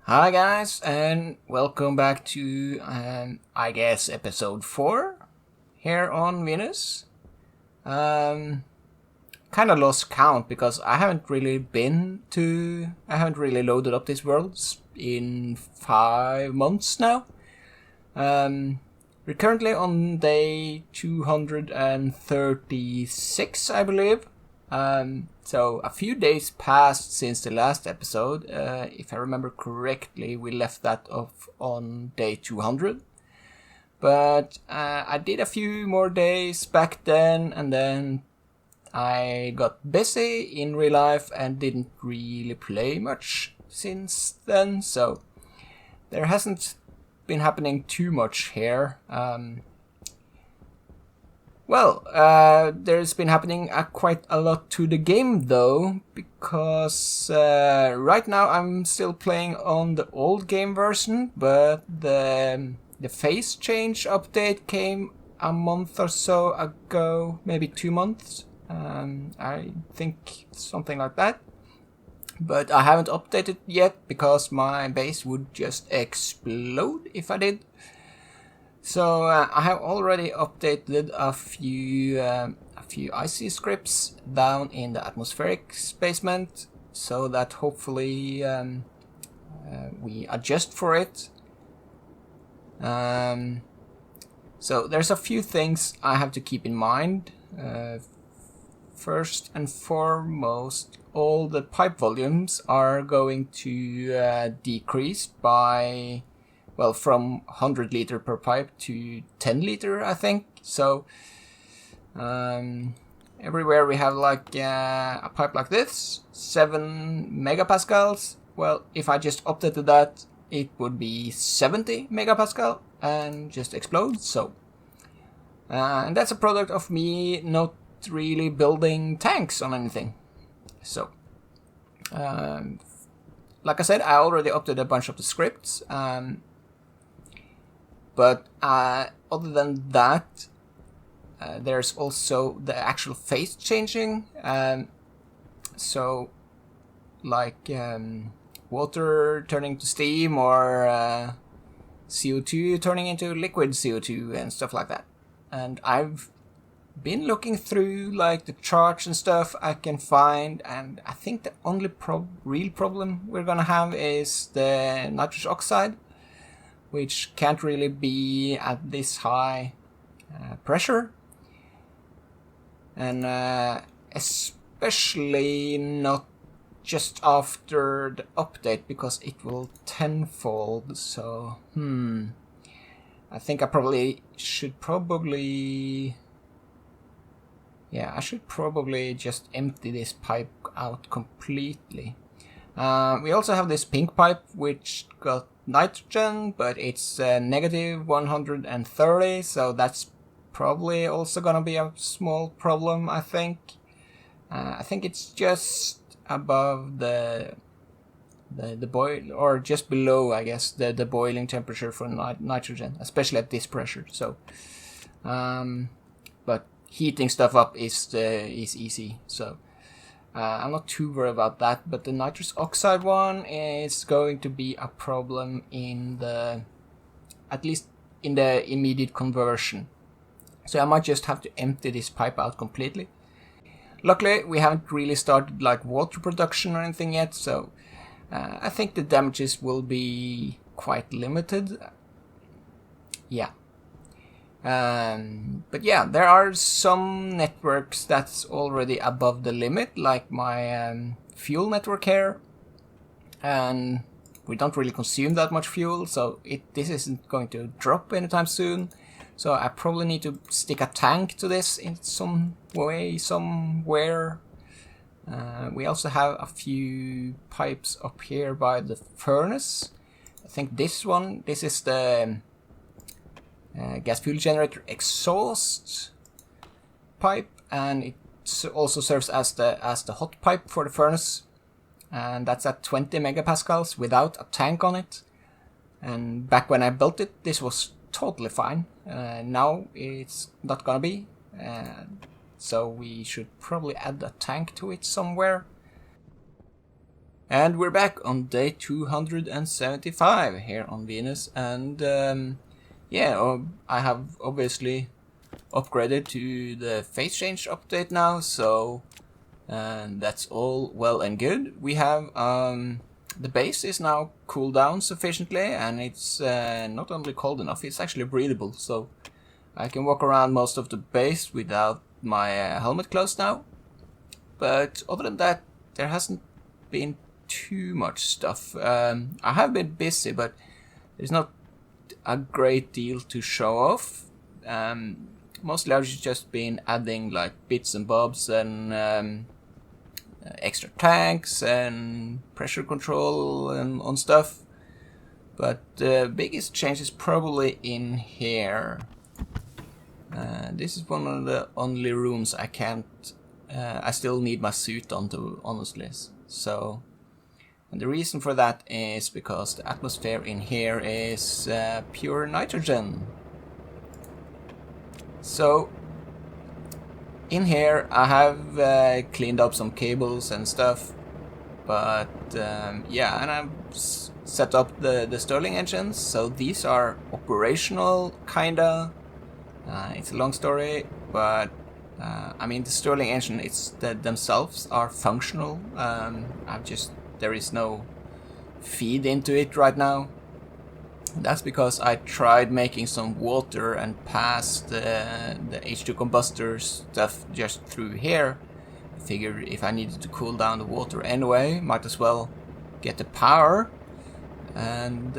Hi guys, and welcome back to, I guess, episode 4 here on Venus. Kind of lost count because I haven't really loaded up these worlds in 5 months now. We're currently on day 236, I believe. So a few days passed since the last episode. If I remember correctly, we left that off on day 200. But I did a few more days back then, and then I got busy in real life and didn't really play much since then. So there hasn't been happening too much here. There's been happening quite a lot to the game though, because right now I'm still playing on the old game version, but the phase change update came a month or so ago, maybe 2 months, I think something like that. But I haven't updated yet because my base would just explode if I did. So I have already updated a few IC scripts down in the atmospheric basement, so that hopefully we adjust for it. So there's a few things I have to keep in mind. First and foremost, all the pipe volumes are going to decrease by, from 100 liter per pipe to 10 liter, I think. So everywhere we have like a pipe like this, 7 megapascals. Well, if I just updated that, it would be 70 megapascal and just explode. So, and that's a product of me not really building tanks on anything. So, like I said, I already updated a bunch of the scripts. But other than that, there's also the actual phase changing. So, like water turning to steam, or CO2 turning into liquid CO2 and stuff like that. And I've been looking through like the charts and stuff I can find, and I think the only real problem we're gonna have is the nitrous oxide, which can't really be at this high pressure, and especially not just after the update, because it will tenfold. So I think I should just empty this pipe out completely. We also have this pink pipe which got nitrogen, but it's negative 130, so that's probably also gonna be a small problem, I think. I think it's just above the boil, or just below, I guess, the boiling temperature for nitrogen, especially at this pressure. So, but heating stuff up is easy. So. I'm not too worried about that, but the nitrous oxide one is going to be a problem at least in the immediate conversion. So I might just have to empty this pipe out completely. Luckily, we haven't really started like water production or anything yet, so I think the damages will be quite limited. Yeah. But yeah, there are some networks that's already above the limit, like my fuel network here, and we don't really consume that much fuel, so this isn't going to drop anytime soon. So I probably need to stick a tank to this in some way, somewhere. We also have a few pipes up here by the furnace. I think this is the gas fuel generator exhaust pipe, and it also serves as the hot pipe for the furnace, and that's at 20 megapascals without a tank on it. And back when I built it, this was totally fine. Now it's not gonna be, so we should probably add a tank to it somewhere. And we're back on day 275 here on Venus, and I have obviously upgraded to the phase change update now, so that's all well and good. We have the base is now cooled down sufficiently, and it's not only cold enough, it's actually breathable, so I can walk around most of the base without my helmet closed now. But other than that, there hasn't been too much stuff. I have been busy, but there's not a great deal to show off. Mostly I've just been adding like bits and bobs and extra tanks and pressure control and on stuff. But the biggest change is probably in here. This is one of the only rooms I can't. I still need my suit on, to honestly. So, and the reason for that is because the atmosphere in here is pure nitrogen. So, in here I have cleaned up some cables and stuff, but yeah, and I've set up the Stirling engines, so these are operational, kinda. It's a long story, but I mean the Stirling engine, themselves are functional. There is no feed into it right now. That's because I tried making some water and passed the H2 combustor stuff just through here. I figured if I needed to cool down the water anyway, might as well get the power. And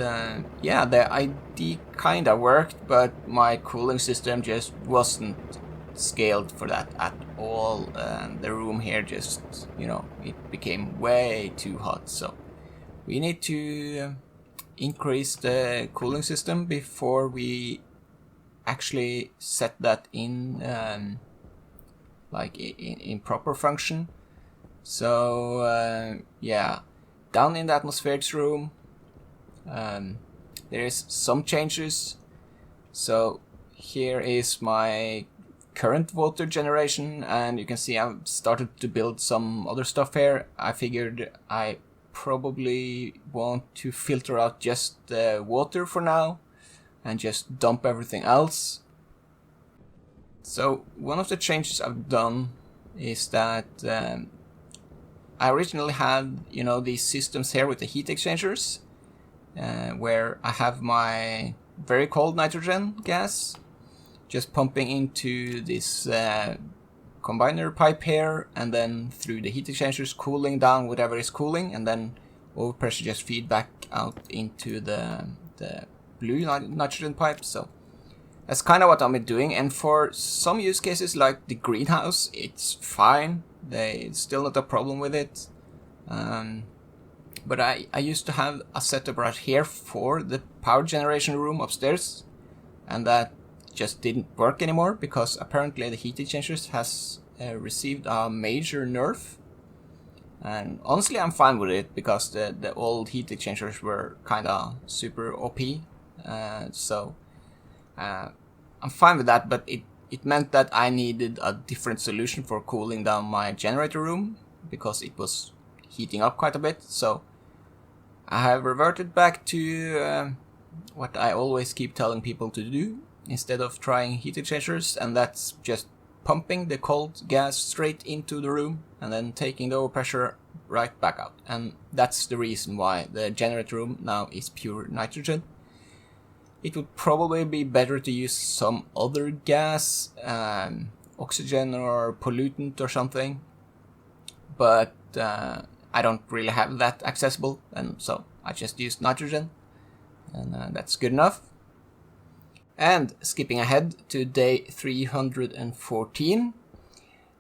yeah, the ID kinda worked, but my cooling system just wasn't scaled for that at all. And the room here just, it became way too hot. So we need to increase the cooling system before we actually set that in in proper function. So yeah, down in the atmospherics room there is some changes. So here is my current water generation, and you can see I've started to build some other stuff here. I figured I probably want to filter out just the water for now and just dump everything else. So one of the changes I've done is that I originally had these systems here with the heat exchangers where I have my very cold nitrogen gas just pumping into this combiner pipe here, and then through the heat exchangers cooling down whatever is cooling, and then overpressure just feed back out into the blue nitrogen pipe. So that's kind of what I'm doing, and for some use cases like the greenhouse, it's fine. It's still not a problem with it. But I used to have a setup right here for the power generation room upstairs, and that just didn't work anymore because apparently the heat exchangers has received a major nerf. And honestly, I'm fine with it because the old heat exchangers were kinda super OP. So I'm fine with that, but it meant that I needed a different solution for cooling down my generator room because it was heating up quite a bit. So I have reverted back to what I always keep telling people to do instead of trying heat exchangers, and that's just pumping the cold gas straight into the room and then taking the overpressure right back out. And that's the reason why the generator room now is pure nitrogen. It would probably be better to use some other gas, oxygen or pollutant or something, but I don't really have that accessible, and so I just use nitrogen, and that's good enough. And skipping ahead to day 314,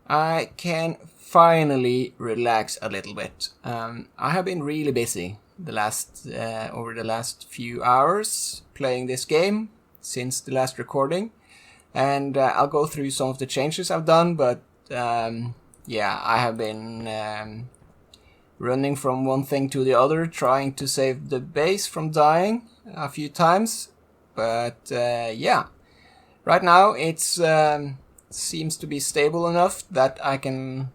I can finally relax a little bit. I have been really busy over the last few hours playing this game since the last recording, and I'll go through some of the changes I've done, but yeah, I have been running from one thing to the other, trying to save the base from dying a few times. But yeah, right now it's seems to be stable enough that I can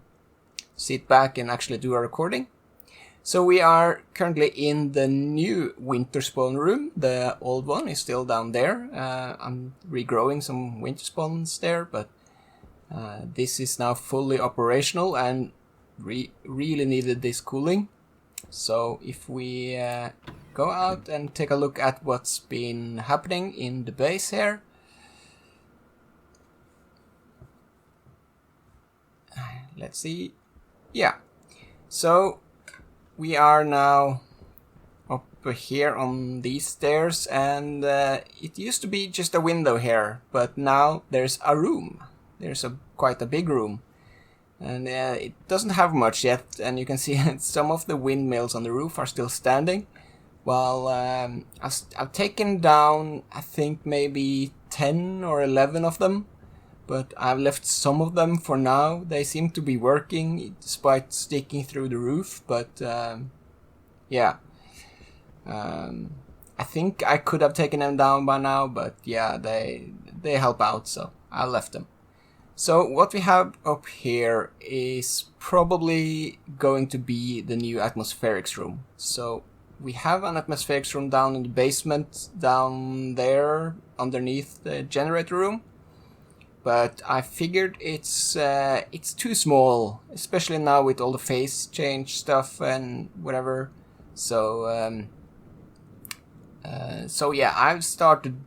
sit back and actually do a recording. So we are currently in the new winter spawn room. The old one is still down there. I'm regrowing some winter spawns there, but this is now fully operational and really needed this cooling. So if we go out and take a look at what's been happening in the base here. Let's see. Yeah. So we are now up here on these stairs, and it used to be just a window here, but now there's a room. There's quite a big room, and it doesn't have much yet, and you can see some of the windmills on the roof are still standing, while I've taken down, I think, maybe 10 or 11 of them, but I've left some of them for now. They seem to be working despite sticking through the roof, but yeah. I think I could have taken them down by now, but yeah, they help out, so I left them. So what we have up here is probably going to be the new atmospherics room. So we have an atmospherics room down in the basement, down there underneath the generator room. But I figured it's too small, especially now with all the phase change stuff and whatever. So yeah, I've started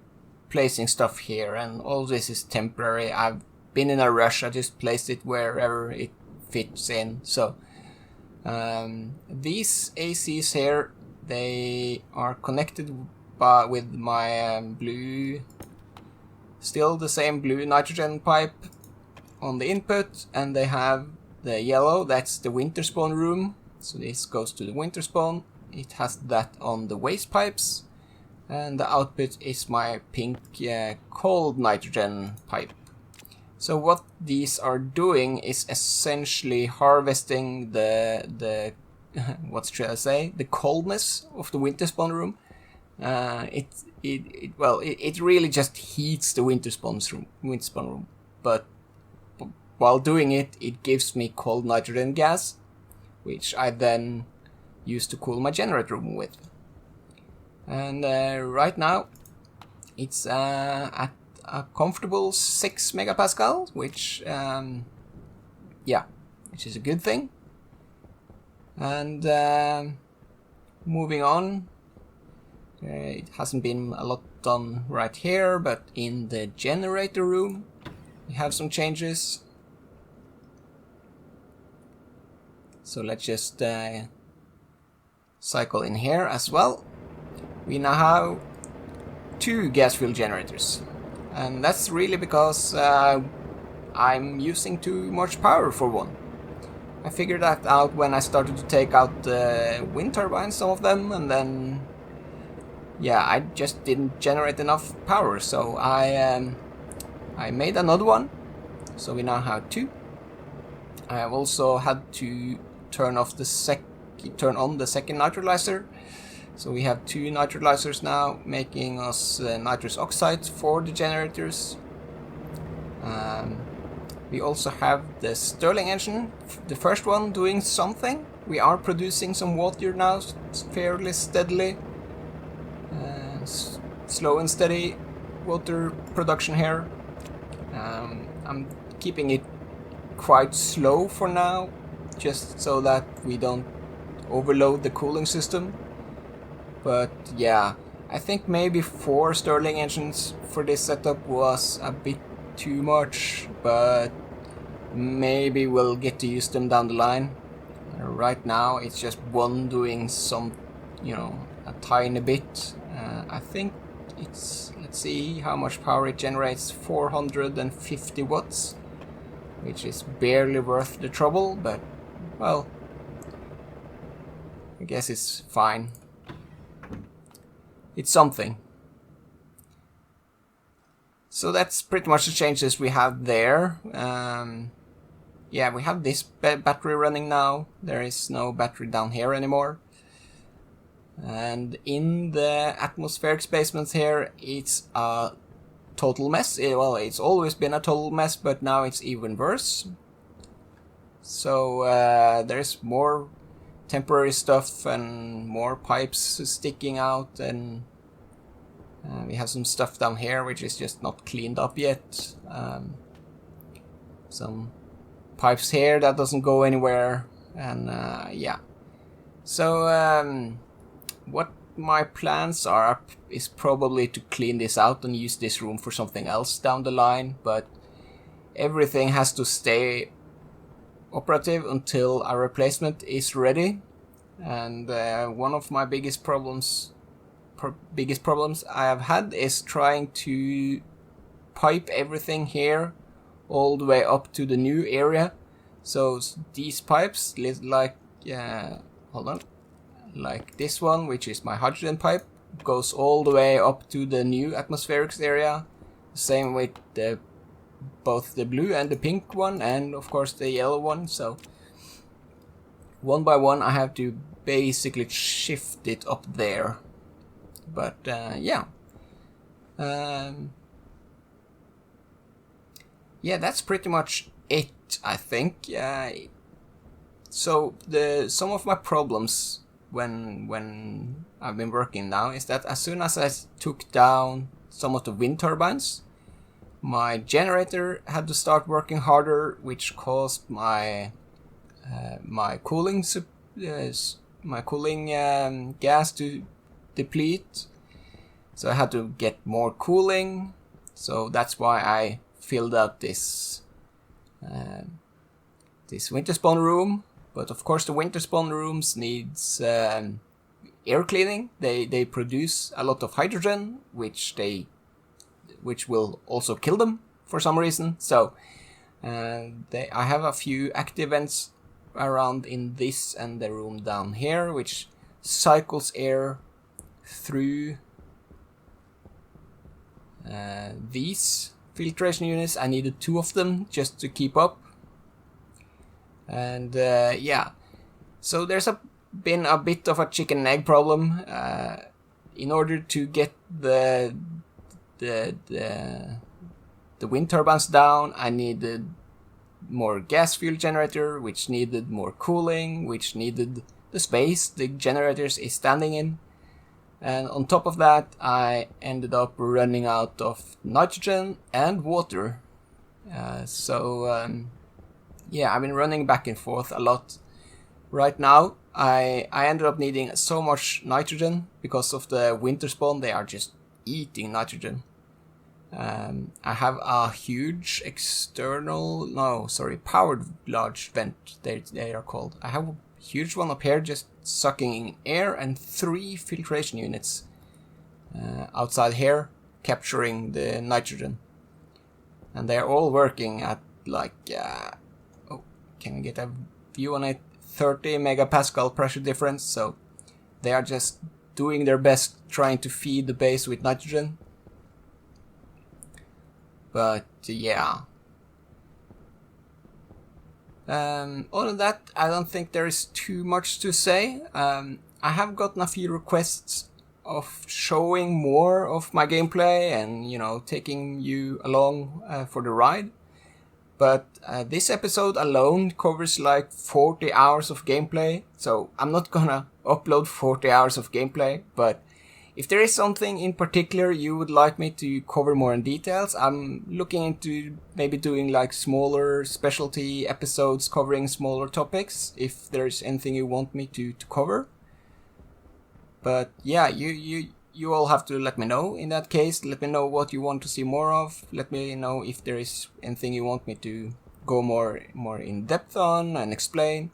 placing stuff here, and all this is temporary. I've been in a rush. I just placed it wherever it fits in. So these ACs here, they are connected with my blue. Still the same blue nitrogen pipe on the input, and they have the yellow, that's the winter spawn room. So this goes to the winter spawn. It has that on the waste pipes, and the output is my pink cold nitrogen pipe. So what these are doing is essentially harvesting the what should I say, the coldness of the winter spawn room. It really just heats the winter spawn room, but while doing it, it gives me cold nitrogen gas, which I then use to cool my generator room with. And right now, it's at a comfortable 6 megapascal, which is a good thing. And moving on. It hasn't been a lot done right here, but in the generator room we have some changes. So let's just cycle in here as well. We now have 2 gas fuel generators, and that's really because I'm using too much power for one. I figured that out when I started to take out the wind turbines, some of them, and then yeah, I just didn't generate enough power, so I made another one. So we now have 2. I have also had to turn on the second nitrolyzer. So we have 2 nitrolyzers now, making us nitrous oxide for the generators. We also have the Stirling engine, the first one, doing something. We are producing some water now, fairly steadily. Slow and steady water production here. I'm keeping it quite slow for now, just so that we don't overload the cooling system. But yeah, I think maybe 4 Stirling engines for this setup was a bit too much, but maybe we'll get to use them down the line. Right now it's just one doing some, a tiny bit. I think it's, let's see how much power it generates, 450 watts, which is barely worth the trouble, but, well, I guess it's fine. It's something. So that's pretty much the changes we have there. Yeah, we have this battery running now. There is no battery down here anymore. And in the atmospheric basements here, it's a total mess. Well, it's always been a total mess, but now it's even worse. So there's more temporary stuff and more pipes sticking out, and we have some stuff down here which is just not cleaned up yet. Some pipes here that doesn't go anywhere, and yeah. So what my plans are is probably to clean this out and use this room for something else down the line, but everything has to stay operative until a replacement is ready. And one of my biggest problems I have had is trying to pipe everything here all the way up to the new area. So these pipes, like hold on, like this one, which is my hydrogen pipe, goes all the way up to the new atmospherics area. Same with both the blue and the pink one, and of course the yellow one. So one by one I have to basically shift it up there. But yeah, that's pretty much it, I think. So some of my problems when I've been working now is that as soon as I took down some of the wind turbines, my generator had to start working harder, which caused my cooling gas to deplete. So I had to get more cooling. So that's why I filled out this winter spawn room. But of course the winter spawn rooms needs air cleaning. They produce a lot of hydrogen, which will also kill them for some reason. So I have a few active vents around in this and the room down here, which cycles air through these filtration units. I needed 2 of them just to keep up. And yeah, so there's been a bit of a chicken and egg problem. In order to get the wind turbines down, I needed more gas fuel generator, which needed more cooling, which needed the space the generators is standing in. And on top of that, I ended up running out of nitrogen and water. Yeah, I've been running back and forth a lot. Right now, I ended up needing so much nitrogen because of the winter spawn. They are just eating nitrogen. I have a huge powered large vent, they are called. I have a huge one up here just sucking in air, and 3 filtration units outside here capturing the nitrogen. And they're all working at like, can we get a view on it? 30 megapascal pressure difference, so they are just doing their best trying to feed the base with nitrogen. But yeah, other than that, I don't think there is too much to say. I have gotten a few requests of showing more of my gameplay and, taking you along for the ride. But this episode alone covers like 40 hours of gameplay, so I'm not gonna upload 40 hours of gameplay. But if there is something in particular you would like me to cover more in details, I'm looking into maybe doing like smaller specialty episodes covering smaller topics, if there's anything you want me to cover. But yeah, you all have to let me know in that case. Let me know what you want to see more of. Let me know if there is anything you want me to go more in depth on and explain.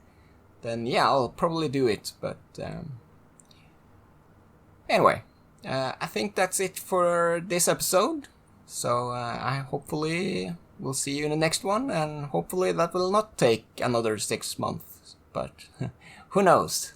Then yeah, I'll probably do it. But anyway, I think that's it for this episode. So I hopefully will see you in the next one, and hopefully that will not take another 6 months. But who knows?